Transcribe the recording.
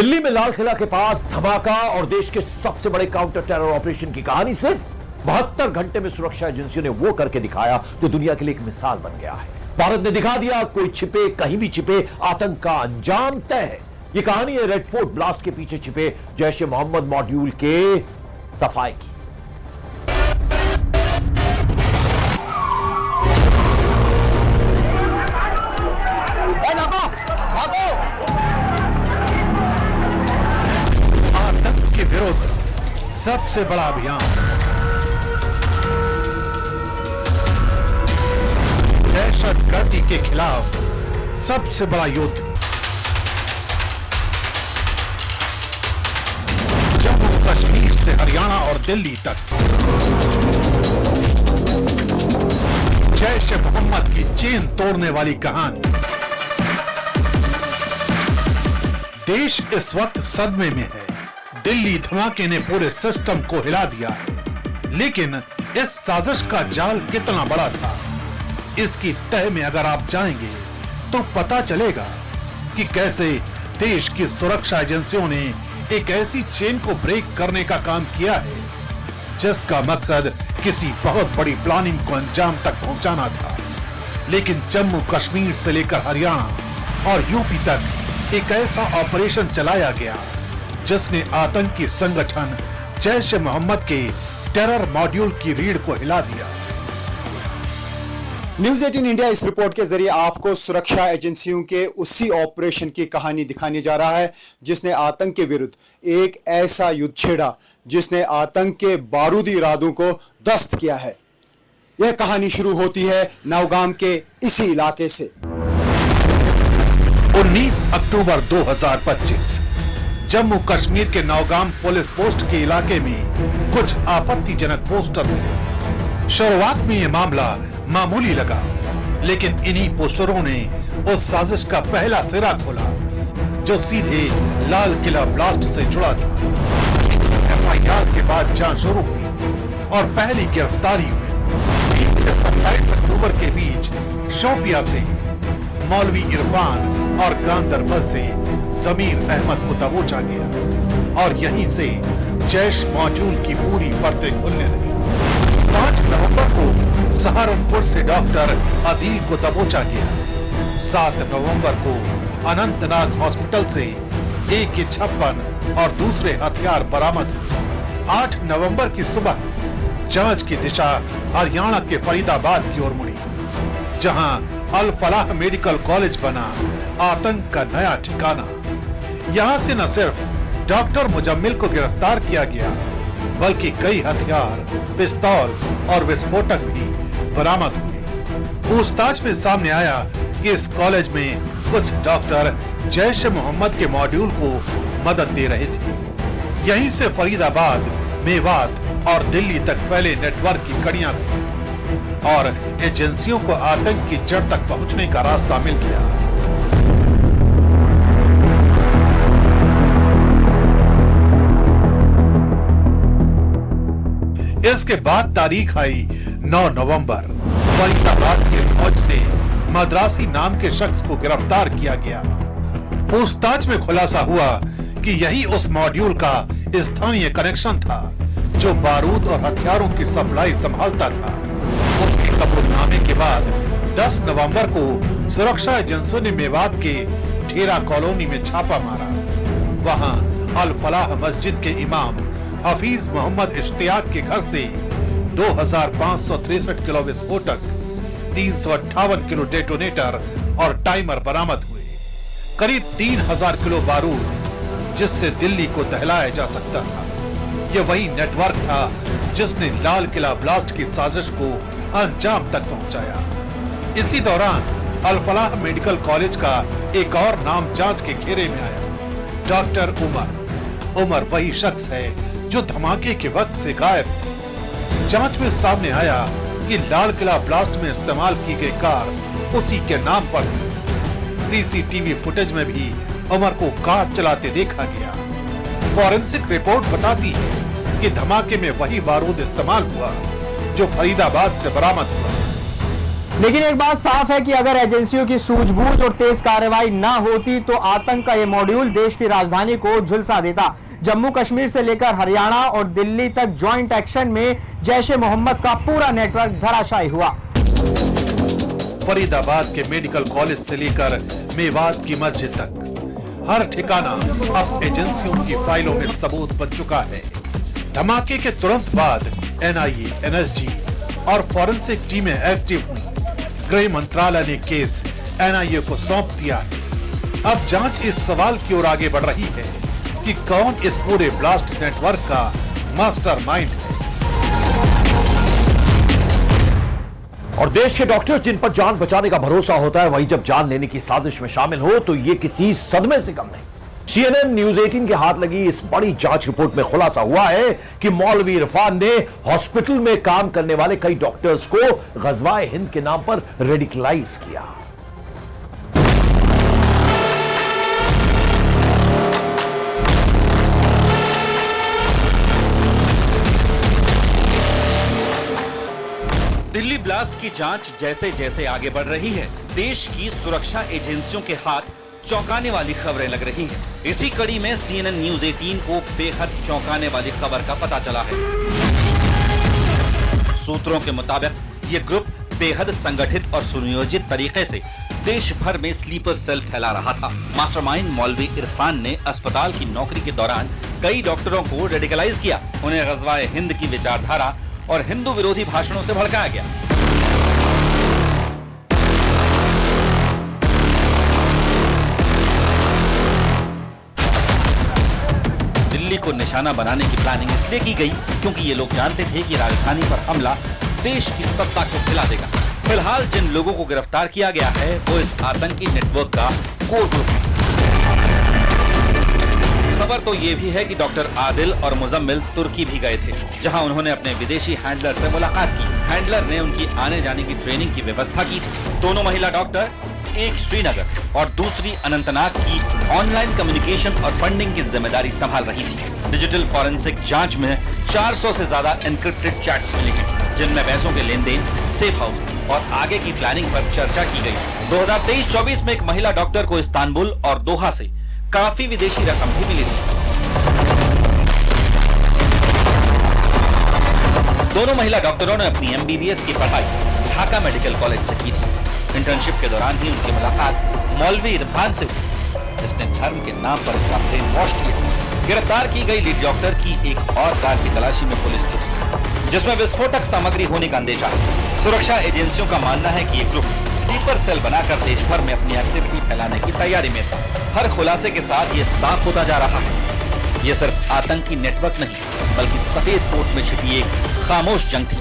दिल्ली में लाल किला के पास धमाका और देश के सबसे बड़े काउंटर टेरर ऑपरेशन की कहानी सिर्फ 72 घंटे में सुरक्षा एजेंसियों ने वो करके दिखाया जो दुनिया के लिए एक मिसाल बन गया है। भारत ने दिखा दिया कोई छिपे कहीं भी छिपे आतंक का अंजाम तय है। ये कहानी है रेड फोर्ट ब्लास्ट के पीछे छिपे जैश ए मोहम्मद मॉड्यूल के सफाई की। आतंक के विरुद्ध सबसे बड़ा अभियान, दहशतगर्दी के खिलाफ सबसे बड़ा युद्ध, जम्मू कश्मीर से हरियाणा और दिल्ली तक जैश ए मोहम्मद की चेन तोड़ने वाली कहानी। देश इस वक्त सदमे में है। दिल्ली धमाके ने पूरे सिस्टम को हिला दिया है, लेकिन इस साजिश का जाल कितना बड़ा था, इसकी तह में अगर आप जाएंगे तो पता चलेगा कि कैसे देश की सुरक्षा एजेंसियों ने एक ऐसी चेन को ब्रेक करने का काम किया है जिसका मकसद किसी बहुत बड़ी प्लानिंग को अंजाम तक पहुंचाना था। लेकिन जम्मू कश्मीर से लेकर हरियाणा और यूपी तक एक ऐसा ऑपरेशन चलाया गया जिसने आतंकी संगठन जैश ए मोहम्मद के टेरर मॉड्यूल की रीढ़ को हिला दिया। न्यूज 18 इंडिया इस रिपोर्ट के जरिए आपको सुरक्षा एजेंसियों के उसी ऑपरेशन की कहानी दिखाने जा रहा है जिसने आतंक के विरुद्ध एक ऐसा युद्ध छेड़ा जिसने आतंक के बारूदी इरादों को ध्वस्त किया है। यह कहानी शुरू होती है नौगाम के इसी इलाके से। 19 अक्टूबर 2025 जम्मू कश्मीर के नौगाम पुलिस पोस्ट के इलाके में कुछ आपत्तिजनक पोस्टर मिले। शुरुआत में यह मामला मामूली लगा, लेकिन इन्हीं पोस्टरों ने उस साजिश का पहला सिरा खोला जो सीधे लाल किला ब्लास्ट से जुड़ा था। इस एफआईआर के बाद जांच शुरू हुई और पहली गिरफ्तारी हुई। 20 से 27 अक्टूबर के बीच शोपिया से मौलवी इरफान और गांदरबल से जमीर अहमद को दबोचा गया और यहीं से जैश मॉड्यूल की पूरी परतें खुलने लगी। 5 नवंबर को सहारनपुर से डॉक्टर अदील को दबोचा गया। 7 नवंबर को अनंतनाग हॉस्पिटल से AK-56 और दूसरे हथियार बरामद हुए। 8 नवंबर की सुबह जांच की दिशा हरियाणा के फरीदाबाद की ओर मुड़ी, जहां अल फलाह मेडिकल कॉलेज बना आतंक का नया ठिकाना। यहाँ से न सिर्फ डॉक्टर मुजम्मिल को गिरफ्तार किया गया, बल्कि कई हथियार, पिस्तौल और विस्फोटक भी बरामद हुए। पूछताछ में सामने आया कि इस कॉलेज में कुछ डॉक्टर जैश ए मोहम्मद के मॉड्यूल को मदद दे रहे थे। यहीं से फरीदाबाद, मेवात और दिल्ली तक फैले नेटवर्क की कड़ियां खुली और एजेंसियों को आतंक की जड़ तक पहुंचने का रास्ता मिल गया। इसके बाद तारीख आई 9 नवंबर। फरीदाबाद के फौज से मद्रासी नाम के शख्स को गिरफ्तार किया गया। पूछताछ में खुलासा हुआ कि यही उस मॉड्यूल का स्थानीय कनेक्शन था जो बारूद और हथियारों की सप्लाई संभालता था। उसके कबूलनामे के बाद 10 नवंबर को सुरक्षा एजेंसियों ने मेवात के ठेरा कॉलोनी में छापा मारा। वहां अल फलाह मस्जिद के इमाम हफीज मोहम्मद इश्तियाक के घर से 2563 किलो विस्फोटक, 358 किलो डेटोनेटर और टाइमर बरामद हुए। करीब 3000 किलो बारूद जिससे दिल्ली को दहलाया जा सकता था। यह वही नेटवर्क था जिसने लाल किला ब्लास्ट की साजिश को अंजाम तक पहुंचाया। इसी दौरान अल फलाह मेडिकल कॉलेज का एक और नाम जांच के घेरे में आया, डॉक्टर उमर वही शख्स है जो धमाके के वक्त से गायब थे। जांच में सामने आया कि लाल किला ब्लास्ट में इस्तेमाल की गई कार उसी के नाम पर थी। सीसीटीवी फुटेज में भी उमर को कार चलाते देखा गया। फॉरेंसिक रिपोर्ट बताती है कि धमाके में वही बारूद इस्तेमाल हुआ जो फरीदाबाद से बरामद हुआ। लेकिन एक बात साफ है कि अगर एजेंसियों की सूझबूझ और तेज कार्रवाई ना होती तो आतंक का यह मॉड्यूल देश की राजधानी को झुलसा देता। जम्मू कश्मीर से लेकर हरियाणा और दिल्ली तक ज्वाइंट एक्शन में जैश ए मोहम्मद का पूरा नेटवर्क धराशायी हुआ। फरीदाबाद के मेडिकल कॉलेज से लेकर मेवात की मस्जिद तक हर ठिकाना अब एजेंसियों की फाइलों में सबूत बन चुका है। धमाके के तुरंत बाद एनआईए, एनएसजी और फॉरेंसिक टीमें एक्टिव हुई। गृह मंत्रालय ने केस एनआईए को सौंप दिया है। अब जांच इस सवाल की ओर आगे बढ़ रही है कि कौन इस पूरे ब्लास्ट नेटवर्क का मास्टरमाइंड है। और देश के डॉक्टर्स जिन पर जान बचाने का भरोसा होता है, वही जब जान लेने की साजिश में शामिल हो तो ये किसी सदमे से कम नहीं। CNN न्यूज 18 के हाथ लगी इस बड़ी जांच रिपोर्ट में खुलासा हुआ है कि मौलवी इरफान ने हॉस्पिटल में काम करने वाले कई डॉक्टर्स को गज़वाए हिंद के नाम पर रेडिकलाइज किया। दिल्ली ब्लास्ट की जांच जैसे जैसे आगे बढ़ रही है, देश की सुरक्षा एजेंसियों के हाथ चौंकाने वाली खबरें लग रही हैं। इसी कड़ी में CNN न्यूज 18 को बेहद चौंकाने वाली खबर का पता चला है। सूत्रों के मुताबिक ये ग्रुप बेहद संगठित और सुनियोजित तरीके से देश भर में स्लीपर सेल फैला रहा था। मास्टरमाइंड मौलवी इरफान ने अस्पताल की नौकरी के दौरान कई डॉक्टरों को रेडिकलाइज किया। उन्हें गज़वाए हिंद की विचारधारा और हिंदू विरोधी भाषणों से भड़काया गया। दिल्ली को निशाना बनाने की प्लानिंग इसलिए की गई क्योंकि ये लोग जानते थे कि राजधानी पर हमला देश की सत्ता को हिला देगा। फिलहाल जिन लोगों को गिरफ्तार किया गया है वो इस आतंकी नेटवर्क का कोर ग्रुप है। खबर तो ये भी है कि डॉक्टर आदिल और मुजम्मिल तुर्की भी गए थे, जहां उन्होंने अपने विदेशी हैंडलर से मुलाकात की। हैंडलर ने उनकी आने जाने की ट्रेनिंग की व्यवस्था की थी। दोनों महिला डॉक्टर, एक श्रीनगर और दूसरी अनंतनाग की ऑनलाइन कम्युनिकेशन और फंडिंग की जिम्मेदारी संभाल रही थी। डिजिटल फॉरेंसिक जांच में 400 से ज्यादा एन्क्रिप्टेड चैट्स मिले हैं, जिनमें पैसों के लेन देन, सेफ हाउस और आगे की प्लानिंग पर चर्चा की गई। 2023-24 में एक महिला डॉक्टर को इस्तांबुल और दोहा से काफी विदेशी रकम भी मिली थी। दोनों महिला डॉक्टरों ने अपनी MBBS की पढ़ाई ढाका मेडिकल कॉलेज से की थी। इंटर्नशिप के दौरान ही उनकी मुलाकात मौलवी इरफान से हुई, जिसने धर्म के नाम पर उनका ब्रेन वॉश किया। गिरफ्तार की गई लीड डॉक्टर की एक और कार की तलाशी में पुलिस जुटी, जिसमें विस्फोटक सामग्री होने का अंदेशा है। सुरक्षा एजेंसियों का मानना है कि ये ग्रुप स्लीपर सेल बनाकर देश भर में अपनी एक्टिविटी फैलाने की तैयारी में था। हर खुलासे के साथ ये साफ होता जा रहा है, ये सिर्फ आतंकी नेटवर्क नहीं बल्कि सफेद कोट में छिपी एक खामोश जंग थी।